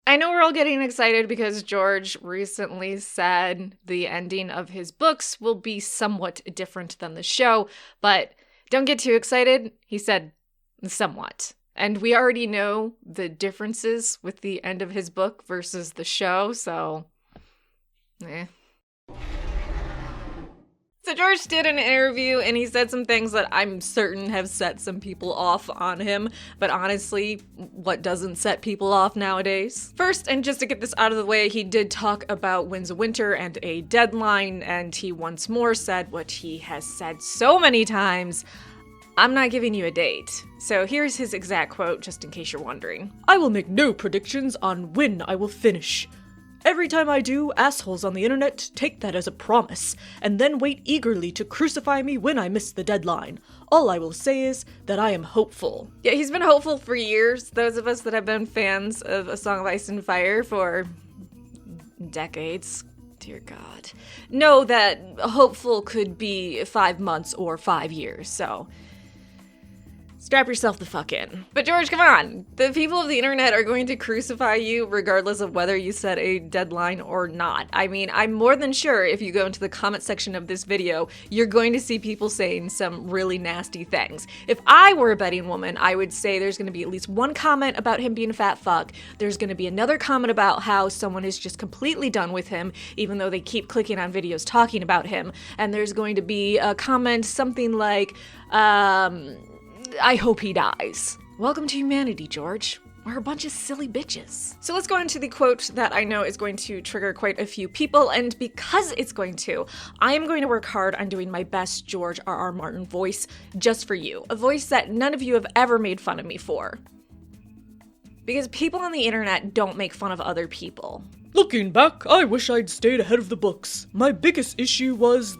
I know we're all getting excited because George recently said the ending of his books will be somewhat different than the show, but don't get too excited. He said somewhat. And we already know the differences with the end of his book versus the show, so So George did an interview and he said some things that I'm certain have set some people off on him, but honestly, what doesn't set people off nowadays? First, and just to get this out of the way, he did talk about Winds of Winter and a deadline, and he once more said what he has said so many times: I'm not giving you a date. So here's his exact quote, just in case you're wondering. I will make no predictions on when I will finish. Every time I do, assholes on the internet take that as a promise, and then wait eagerly to crucify me when I miss the deadline. All I will say is that I am hopeful. Yeah, he's been hopeful for years. Those of us that have been fans of A Song of Ice and Fire for decades, dear God, know that hopeful could be 5 months or 5 years, so strap yourself the fuck in. But George, come on. The people of the internet are going to crucify you regardless of whether you set a deadline or not. I mean, I'm more than sure if you go into the comment section of this video, you're going to see people saying some really nasty things. If I were a betting woman, I would say there's going to be at least one comment about him being a fat fuck. There's going to be another comment about how someone is just completely done with him, even though they keep clicking on videos talking about him. And there's going to be a comment something like, I hope he dies. Welcome to humanity, George. We're a bunch of silly bitches. So let's go into the quote that I know is going to trigger quite a few people, and because it's going to, I am going to work hard on doing my best George R.R. Martin voice just for you. A voice that none of you have ever made fun of me for. Because people on the internet don't make fun of other people. Looking back, I wish I'd stayed ahead of the books. My biggest issue was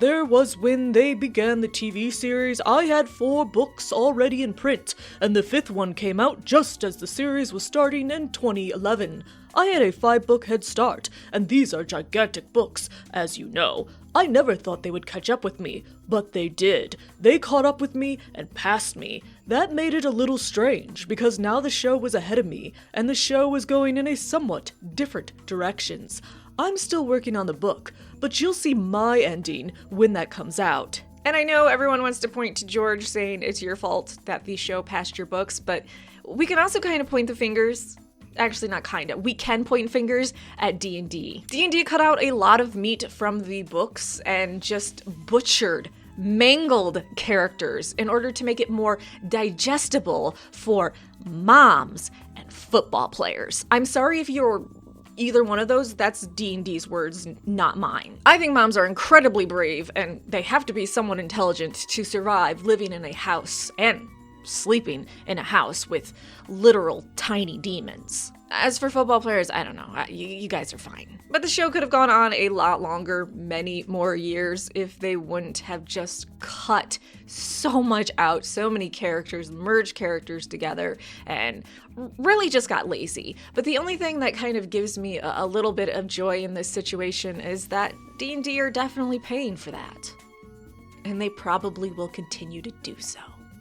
when they began the TV series, I had 4 books already in print, and the 5th one came out just as the series was starting in 2011. I had a 5-book head start, and these are gigantic books, as you know. I never thought they would catch up with me, but they did. They caught up with me and passed me. That made it a little strange, because now the show was ahead of me, and the show was going in a somewhat different directions. I'm still working on the book, but you'll see my ending when that comes out. And I know everyone wants to point to George saying it's your fault that the show passed your books, but we can also kind of point the fingers. Actually, not kinda. We can point fingers at D&D. D&D cut out a lot of meat from the books and just butchered, mangled characters in order to make it more digestible for moms and football players. I'm sorry if you're either one of those, that's D&D's words, not mine. I think moms are incredibly brave, and they have to be somewhat intelligent to survive living in a house and sleeping in a house with literal tiny demons. As for football players, I don't know. You guys are fine. But the show could have gone on a lot longer, many more years, if they wouldn't have just cut so much out, so many characters, merged characters together, and really just got lazy. But the only thing that kind of gives me a little bit of joy in this situation is that D&D are definitely paying for that. And they probably will continue to do so.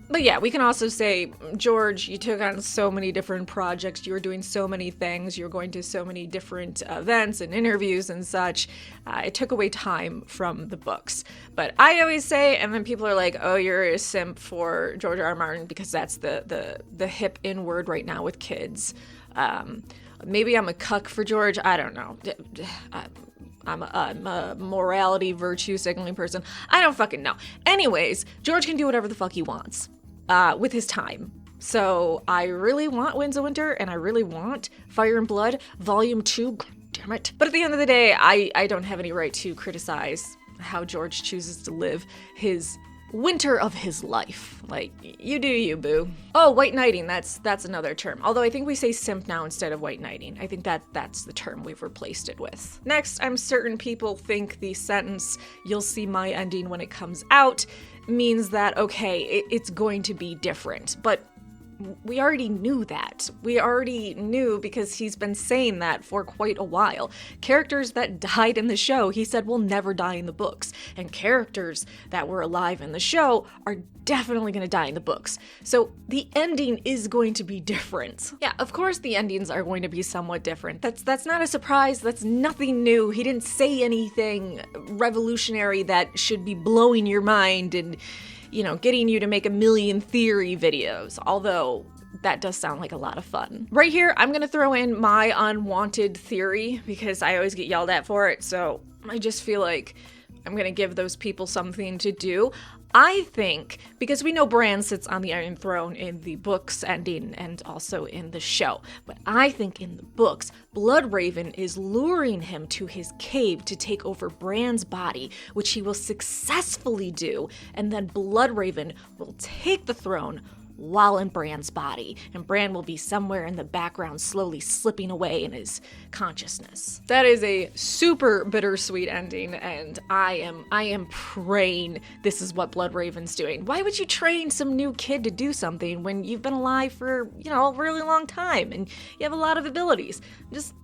But yeah, we can also say, George, you took on so many different projects, you were doing so many things, you were going to so many different events and interviews and such. It took away time from the books. But I always say, and then people are like, oh, you're a simp for George R.R. Martin because that's the hip in word right now with kids. Maybe I'm a cuck for George, I don't know. I'm a morality, virtue signaling person. I don't fucking know. Anyways, George can do whatever the fuck he wants with his time. So I really want Winds of Winter, and I really want Fire and Blood Volume 2. God damn it. But at the end of the day, I don't have any right to criticize how George chooses to live his winter of his life. Like, you do you, boo. Oh, white knighting, that's another term. Although I think we say simp now instead of white knighting. I think that's the term we've replaced it with. Next, I'm certain people think the sentence, you'll see my ending when it comes out, means that, okay, it's going to be different. But we already knew that. We already knew because he's been saying that for quite a while. Characters that died in the show, he said will never die in the books. And characters that were alive in the show are definitely going to die in the books. So the ending is going to be different. Yeah, of course the endings are going to be somewhat different. That's not a surprise. That's nothing new. He didn't say anything revolutionary that should be blowing your mind and, you know, getting you to make a million theory videos, although that does sound like a lot of fun. Right here, I'm gonna throw in my unwanted theory because I always get yelled at for it, so I just feel like I'm gonna give those people something to do. I think, because we know Bran sits on the Iron Throne in the books ending and also in the show, but I think in the books, Bloodraven is luring him to his cave to take over Bran's body, which he will successfully do, and then Bloodraven will take the throne while in Bran's body, and Bran will be somewhere in the background slowly slipping away in his consciousness. That is a super bittersweet ending, and I am praying this is what Bloodraven's doing. Why would you train some new kid to do something when you've been alive for, you know, a really long time and you have a lot of abilities? Just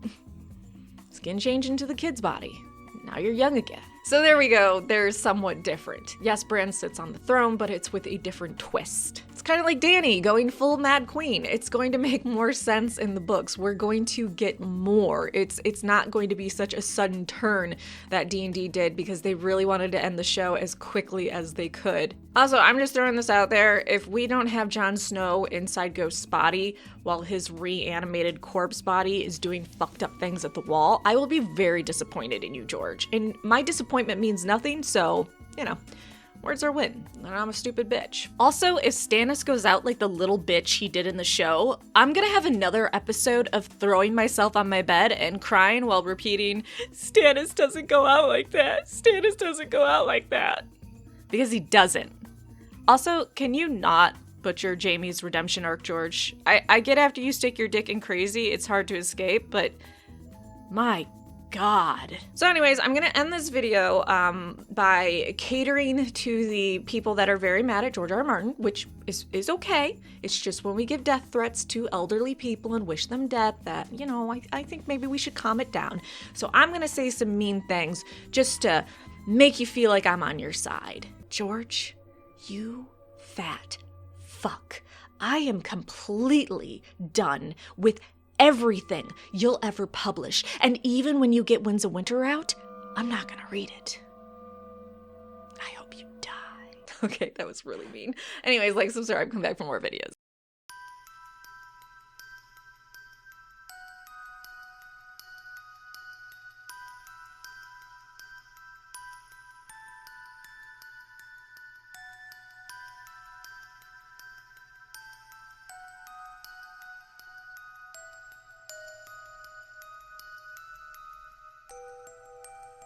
skin change into the kid's body. Now you're young again. So there we go, they're somewhat different. Yes, Bran sits on the throne, but it's with a different twist. It's kind of like Dany going full Mad Queen. It's going to make more sense in the books. We're going to get more. It's not going to be such a sudden turn that D&D did because they really wanted to end the show as quickly as they could. Also, I'm just throwing this out there. If we don't have Jon Snow inside Ghost's body while his reanimated corpse body is doing fucked up things at the wall, I will be very disappointed in you, George. And my disappointment means nothing, so, you know, words are win, and I'm a stupid bitch. Also, if Stannis goes out like the little bitch he did in the show, I'm gonna have another episode of throwing myself on my bed and crying while repeating, Stannis doesn't go out like that, Stannis doesn't go out like that. Because he doesn't. Also, can you not butcher Jaime's redemption arc, George? I get after you stick your dick in crazy, it's hard to escape, but my God. So anyways, I'm gonna end this video by catering to the people that are very mad at George R. R. Martin, which is okay. It's just when we give death threats to elderly people and wish them death that, you know, I think maybe we should calm it down. So I'm gonna say some mean things just to make you feel like I'm on your side. George, you fat fuck. I am completely done with everything you'll ever publish. And even when you get Winds of Winter out, I'm not gonna read it. I hope you die. Okay, that was really mean. Anyways, like, subscribe, come back for more videos.